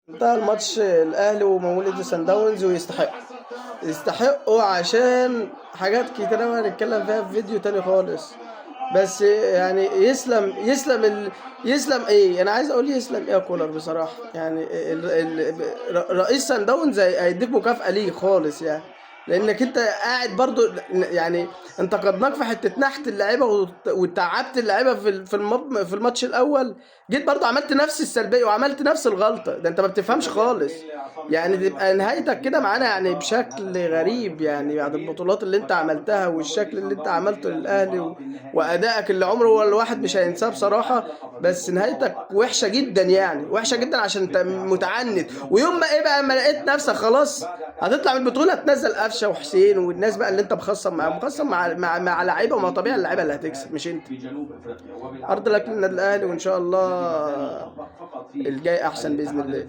انتهى الماتش الاهلي ومولودي سان داونز، يستحقوا عشان حاجات كتير أوي هنتكلم فيها في فيديو تاني خالص. بس يعني يسلم ايه، انا عايز اقول يسلم ايه يا كولر بصراحه. يعني رئيس سان داونز هيديك مكافاه ليه خالص يعني، لانك انت قاعد برضو يعني. انتقدناك في حته نحت اللعيبه وتعبت اللعيبه في الماتش الاول. جيت برضو عملت نفس السلبيه وعملت نفس الغلطه. ده انت ما بتفهمش خالص. يعني تبقى نهايتك كده معانا يعني بشكل غريب، يعني بعد البطولات اللي انت عملتها والشكل اللي انت عملته للاهلي وادائك اللي عمره هو الواحد مش هينساه بصراحه. بس نهايتك وحشه جدا، يعني وحشه جدا عشان انت متعنت. ويوم ما ايه بقى، ما لقيت نفسك خلاص هتطلع من البطوله، تنزل قفشه وحسين والناس بقى اللي انت مخصم معاهم، مخصم مع لعيبه. وما طبيعي اللعيبه اللي هتكسب مش انت. هارد لك للنادي الاهلي، وان شاء الله الجاي احسن باذن الله.